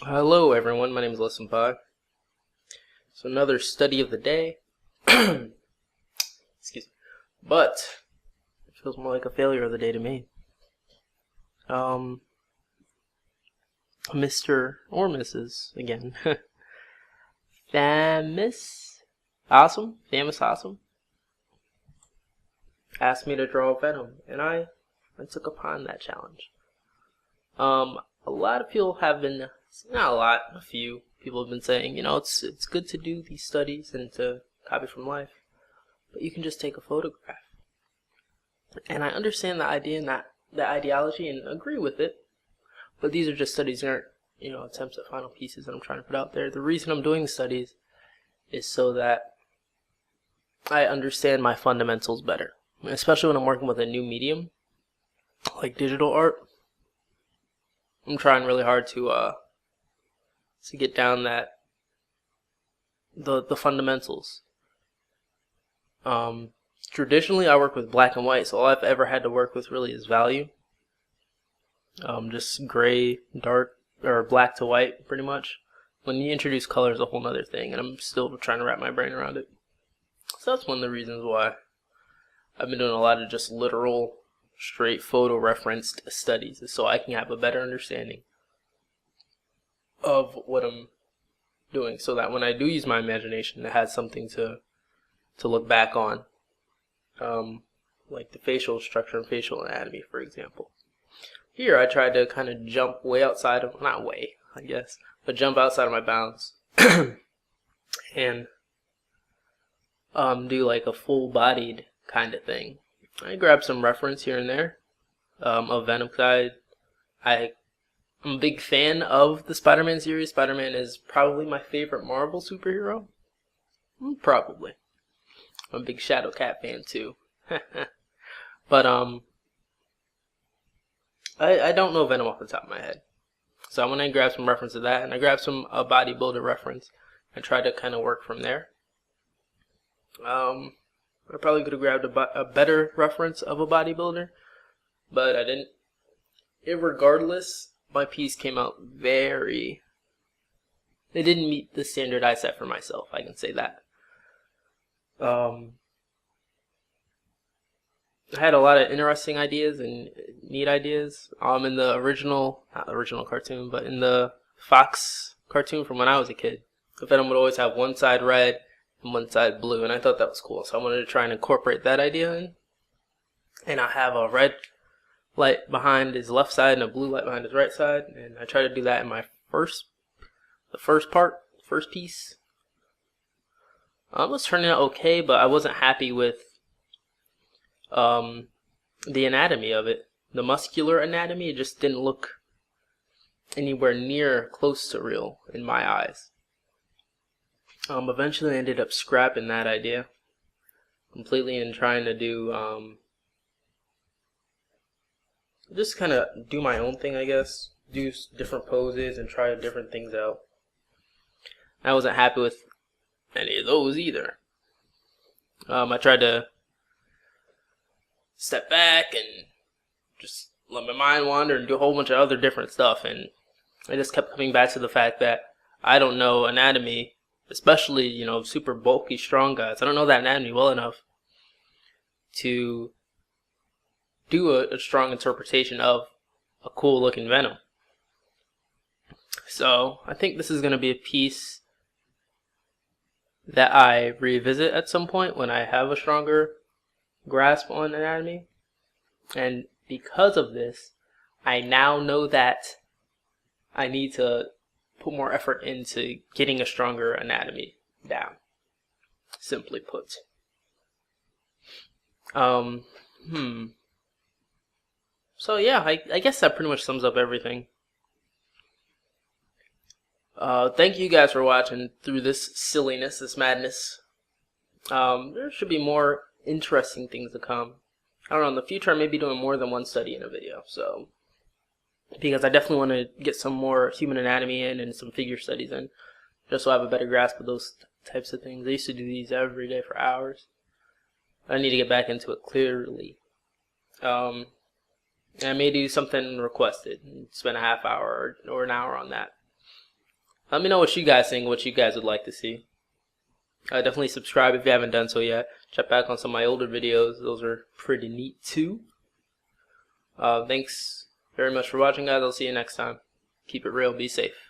Hello everyone, my name is LessThanPi. So another study of the day. Excuse me. But it feels more like a failure of the day to me. Mr. or Mrs. again. Famous Awesome asked me to draw Venom, and I took upon that challenge. A lot of people have been, not a lot, a few people have been saying, it's good to do these studies and to copy from life, but you can just take a photograph. And I understand the idea and the ideology and agree with it, but these are just studies, they aren't, attempts at final pieces that I'm trying to put out there. The reason I'm doing the studies is so that I understand my fundamentals better, especially when I'm working with a new medium like digital art. I'm trying really hard to get down the fundamentals. Traditionally, I work with black and white, so all I've ever had to work with really is value. Just gray, dark, or black to white, pretty much. When you introduce color, is a whole other thing, and I'm still trying to wrap my brain around it. So that's one of the reasons why I've been doing a lot of just literal, straight photo-referenced studies, so I can have a better understanding of what I'm doing, so that when I do use my imagination, it has something to look back on, like the facial structure and facial anatomy, for example. Here, I tried to kind of jump way outside of, not way, I guess, but jump outside of my bounds and do like a full-bodied kind of thing. I grabbed some reference here and there of Venom, because I'm a big fan of the Spider-Man series. Spider-Man is probably my favorite Marvel superhero. Probably. I'm a big Shadowcat fan too. But I don't know Venom off the top of my head. So I went and grabbed some reference to that, and I grabbed some bodybuilder reference and tried to kind of work from there. I probably could have grabbed a better reference of a bodybuilder, but I didn't. Irregardless, my piece came out it didn't meet the standard I set for myself, I can say that. I had a lot of interesting ideas and neat ideas in the original, not the original cartoon, but in the Fox cartoon from when I was a kid. Venom would always have one side red and one side blue, and I thought that was cool, so I wanted to try and incorporate that idea in. And I have a red light behind his left side and a blue light behind his right side, and I tried to do that in my first piece. It was turning out okay, but I wasn't happy with the anatomy of it. The muscular anatomy, it just didn't look anywhere near close to real in my eyes. Eventually I ended up scrapping that idea completely and trying to do just kind of do my own thing, I guess. Do different poses and try different things out. I wasn't happy with any of those either. I tried to step back and just let my mind wander and do a whole bunch of other different stuff, and I just kept coming back to the fact that I don't know anatomy, especially, super bulky, strong guys. I don't know that anatomy well enough to do a strong interpretation of a cool looking Venom. So I think this is going to be a piece that I revisit at some point when I have a stronger grasp on anatomy. And because of this, I now know that I need to put more effort into getting a stronger anatomy down, simply put. So yeah, I guess that pretty much sums up everything. Thank you guys for watching through this silliness, this madness. There should be more interesting things to come. I don't know, in the future I may be doing more than one study in a video, so, because I definitely want to get some more human anatomy in and some figure studies in, just so I have a better grasp of those types of things. I used to do these every day for hours. I need to get back into it clearly. And I may do something requested and spend a half hour or an hour on that. Let me know what you guys think, what you guys would like to see. Definitely subscribe if you haven't done so yet. Check back on some of my older videos. Those are pretty neat too. Thanks very much for watching, guys. I'll see you next time. Keep it real. Be safe.